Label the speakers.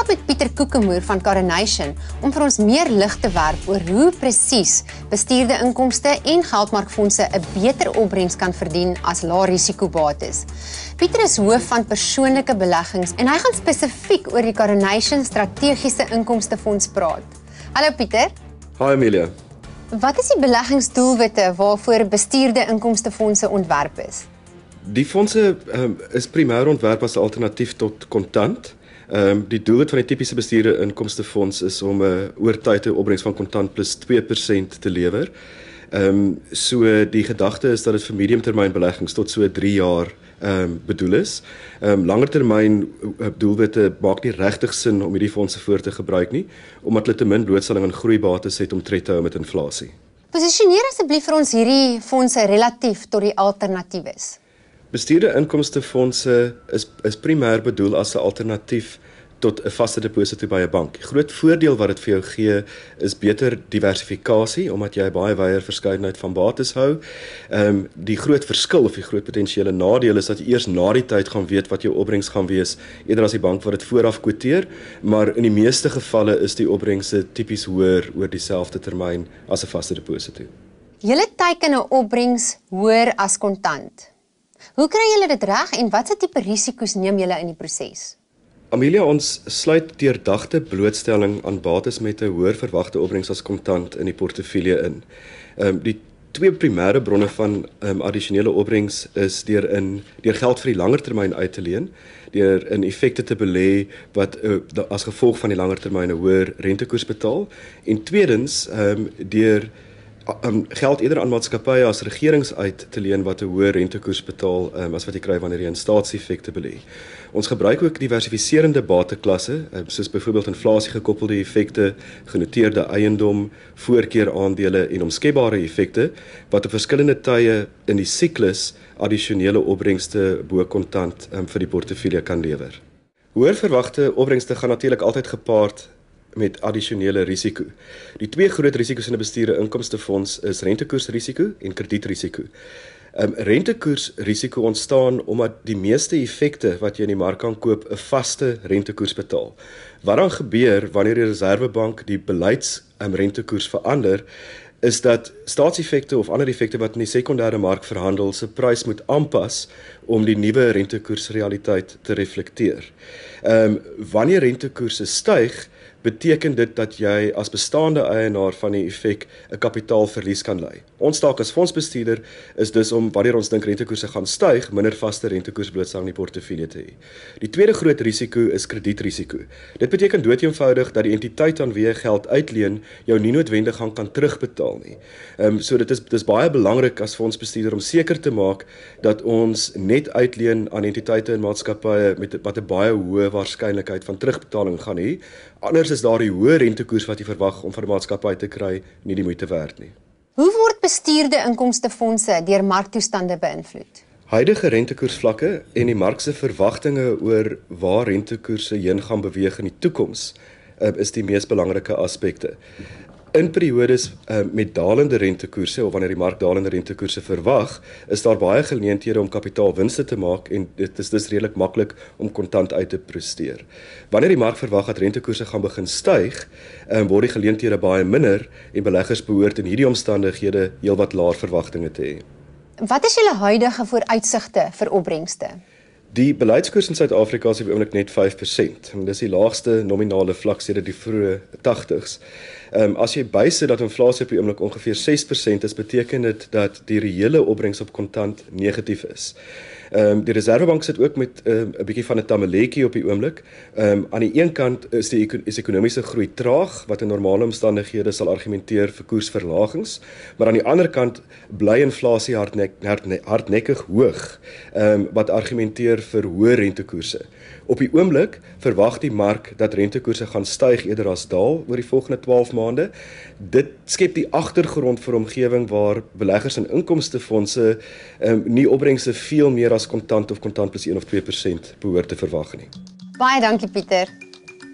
Speaker 1: praat met Pieter Koekemoer van Coronation om vir ons meer lig te werp oor hoe presies bestuurde inkomste en geldmarkfondse 'n beter opbrengs kan verdien as lae risikobates. Pieter is hoof van persoonlike beleggings en hy gaan spesifiek oor die Coronation strategiese inkomstefonds praat. Hallo Pieter.
Speaker 2: Hi Amelia.
Speaker 1: Wat is die beleggingsdoelwitte waarvoor bestuurde inkomstefondse ontwerp is?
Speaker 2: Die fondse is primêr ontwerp as 'n alternatief tot kontant. Die doelwit van die tipiese bestuurde inkomstefonds is om 'n oor tyd 'n opbrengs van kontant plus 2% te lewer. So die gedagte is dat dit vir mediumtermynbeleggings tot so 3 jaar bedoel is. Langertermyn doelwitte maak nie regtig sin om hierdie fondse voor te gebruik nie, omdat hulle te min blootstelling aan groeibates het om tred te hou met inflasie.
Speaker 1: Posisioneer asseblief vir ons hierdie fondse relatief tot die alternatiewes.
Speaker 2: Bestuurde inkomstefondse is primêr bedoel as 'n alternatief tot 'n vaste deposito by 'n bank. Die groot voordeel wat dit vir jou gee is beter diversifikasie omdat jy baie wyeer verskeidenheid van bates hou. Die groot verskil of die groot potensiële nadeel is dat jy eers na die tyd gaan weet wat jou opbrengs gaan wees eerder as die bank wat dit vooraf kwoteer, maar in die meeste gevalle is die opbrengse tipies hoër oor dieselfde termyn as 'n vaste deposito.
Speaker 1: Julle teiken 'n opbrengs hoër as kontant. Hoe kry julle dit reg en watse tipe risiko's neem julle in die proses?
Speaker 2: Amelia, ons sluit deurdagte blootstelling aan bates met 'n hoër verwagte opbrengs as kontant in die portefeulje in. Die twee primêre bronne van addisionele opbrengs is deur geld vir die langer termyn uit te leen, deur in effekte te belê wat as gevolg van die langer termyn 'n hoër rentekoers betaal, en tweedens deur geld eerder aan maatskappye as regerings uit te leen wat 'n hoër rentekoers betaal as wat jy kry wanneer jy in staatseffekte belê. Ons gebruik ook diversifiserende bateklasse, soos byvoorbeeld inflasiegekoppelde effekte, genoteerde eiendom, voorkeuraandele en omskepbare effekte wat op verskillende tye in die siklus addisionele opbrengste bo kontant vir die portefeulje kan lewer. Hoër verwagte opbrengste gaan natuurlik altyd gepaard met addisionele risiko. Die twee groot risiko's in 'n bestuurde inkomstefonds is rentekoersrisiko en kredietrisiko. Rentekoersrisiko ontstaan omdat die meeste effekte wat jy in die mark kan koop 'n vaste rentekoers betaal. Wat dan gebeur wanneer die Reserwebank die beleidsrentekoers verander, is dat staatseffekte of ander effekte wat in die sekondêre mark verhandel se prys moet aanpas om die nuwe rentekoersrealiteit te reflekteer. Wanneer rentekoerse styg, beteken dit dat jy as bestaande eienaar van die effek 'n kapitaalverlies kan ly. Ons taak as fondsbestuurder is dus om, wanneer ons dink rentekoerse gaan styg, minder vaste rentekoersblootstelling in die portefeulje te hê. Die tweede groot risiko is kredietrisiko. Dit beteken doeteenvoudig dat die entiteit aan wie jy geld uitleen jou nie noodwendig kan terugbetaal nie. So dit is baie belangrik as fondsbestuurder om seker te maak dat ons net uitleen aan entiteite en maatskappye wat 'n baie hoë waarskynlikheid van terugbetaling gaan hê. Anders is daar die hoë rentekoers wat jy verwag om van die maatskappy te kry nie die moeite werd nie.
Speaker 1: Hoe word bestuurde inkomstefondse deur marktoestande beïnvloed?
Speaker 2: Huidige rentekoersvlakke en die mark se verwagtinge oor waar rentekoerse heen gaan beweeg in die toekoms is die mees belangrike aspekte. In periodes met dalende rentekoerse of wanneer die mark dalende rentekoerse verwag, is daar baie geleenthede om kapitaalwinste te maak en dit is dus redelik maklik om kontant uit te presteer. Wanneer die mark verwag dat rentekoerse gaan begin styg, word die geleenthede baie minder en beleggers behoort in hierdie omstandighede heelwat laer verwagtinge te hê.
Speaker 1: Wat is julle huidige vooruitsigte vir opbrengste?
Speaker 2: Die beleidskoers in Suid-Afrika is op die oomblik net 5%. En dis die laagste nominale vlak sedert die vroeë 80s. As jy bysit dat inflasie op die oomblik ongeveer 6% is, beteken dit dat die reële opbrengs op kontant negatief is. Die Reserwebank sit ook met 'n bietjie van 'n tamaletjie op die oomblik. Aan die een kant is die ekonomiese groei traag, wat in normale omstandighede sal argumenteer vir koersverlagings, maar aan die ander kant bly inflasie hardnekkig hoog, wat argumenteer vir hoë rentekoerse. Op die oomblik verwag die mark dat rentekoerse gaan styg eerder as daal oor die volgende 12 maande. Dit skep die agtergrond vir 'n omgewing waar beleggers in inkomstefondse nie opbrengse veel meer as kontant of kontant plus 1 of 2% behoort te verwag nie.
Speaker 1: Baie dankie Pieter.